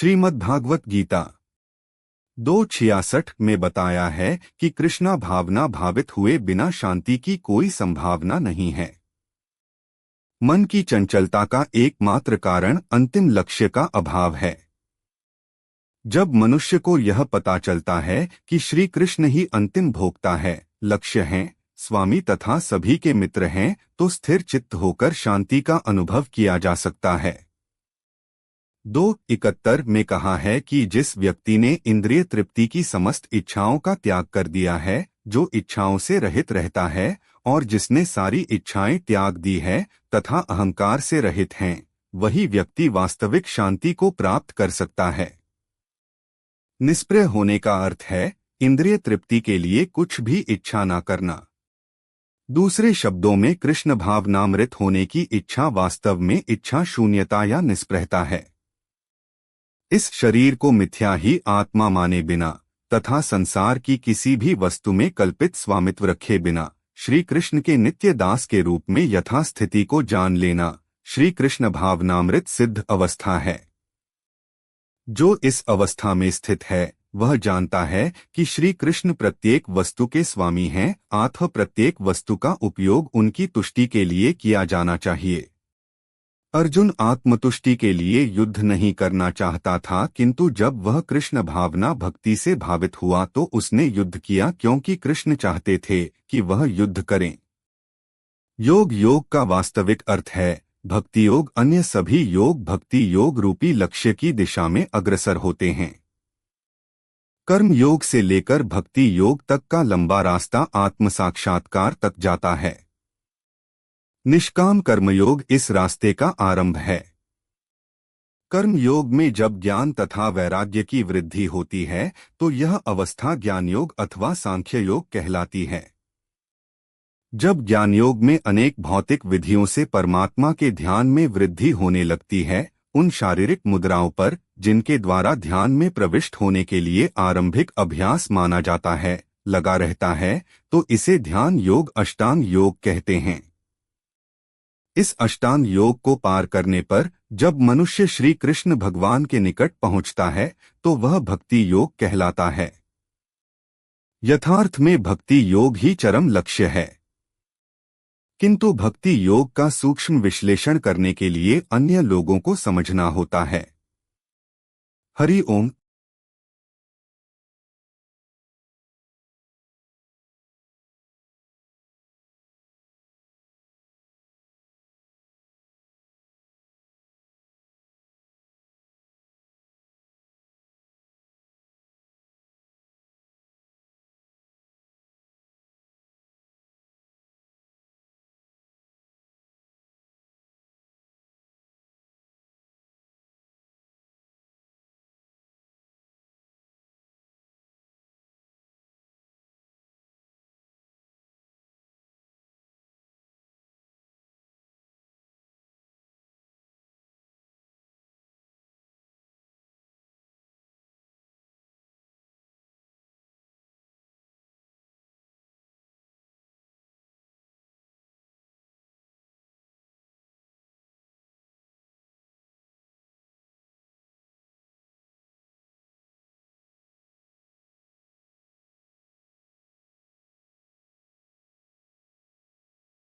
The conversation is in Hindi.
श्रीमद्भागवत गीता 2:66 में बताया है कि कृष्णा भावना भावित हुए बिना शांति की कोई संभावना नहीं है। मन की चंचलता का एकमात्र कारण अंतिम लक्ष्य का अभाव है। जब मनुष्य को यह पता चलता है कि श्री कृष्ण ही अंतिम भोक्ता है, लक्ष्य हैं, स्वामी तथा सभी के मित्र हैं, तो स्थिर चित्त होकर शांति का अनुभव किया जा सकता है। 2:71 में कहा है कि जिस व्यक्ति ने इंद्रिय तृप्ति की समस्त इच्छाओं का त्याग कर दिया है, जो इच्छाओं से रहित रहता है, और जिसने सारी इच्छाएं त्याग दी है तथा अहंकार से रहित हैं, वही व्यक्ति वास्तविक शांति को प्राप्त कर सकता है। निष्प्रिय होने का अर्थ है इंद्रिय तृप्ति के लिए कुछ भी इच्छा न करना। दूसरे शब्दों में कृष्ण भावनामृत होने की इच्छा वास्तव में इच्छा शून्यता या निष्प्रहता है। इस शरीर को मिथ्या ही आत्मा माने बिना तथा संसार की किसी भी वस्तु में कल्पित स्वामित्व रखे बिना श्री कृष्ण के नित्य दास के रूप में यथास्थिति को जान लेना श्री कृष्ण भावनामृत सिद्ध अवस्था है। जो इस अवस्था में स्थित है वह जानता है कि श्री कृष्ण प्रत्येक वस्तु के स्वामी हैं, अतः प्रत्येक वस्तु का उपयोग उनकी तुष्टि के लिए किया जाना चाहिए। अर्जुन आत्मतुष्टि के लिए युद्ध नहीं करना चाहता था, किंतु जब वह कृष्ण भावना भक्ति से भावित हुआ तो उसने युद्ध किया, क्योंकि कृष्ण चाहते थे कि वह युद्ध करें। योग का वास्तविक अर्थ है भक्ति योग। अन्य सभी योग भक्ति योग रूपी लक्ष्य की दिशा में अग्रसर होते हैं। कर्म योग से लेकर भक्ति योग तक का लंबा रास्ता आत्म साक्षात्कार तक जाता है। निष्काम कर्मयोग इस रास्ते का आरंभ है। कर्म योग में जब ज्ञान तथा वैराग्य की वृद्धि होती है तो यह अवस्था ज्ञान योग अथवा सांख्य योग कहलाती है। जब ज्ञान योग में अनेक भौतिक विधियों से परमात्मा के ध्यान में वृद्धि होने लगती है, उन शारीरिक मुद्राओं पर जिनके द्वारा ध्यान में प्रविष्ट होने के लिए आरंभिक अभ्यास माना जाता है, लगा रहता है, तो इसे ध्यान योग अष्टांग योग कहते हैं। इस अष्टांग योग को पार करने पर जब मनुष्य श्री कृष्ण भगवान के निकट पहुंचता है तो वह भक्ति योग कहलाता है। यथार्थ में भक्ति योग ही चरम लक्ष्य है, किंतु भक्ति योग का सूक्ष्म विश्लेषण करने के लिए अन्य लोगों को समझना होता है। हरि ओम।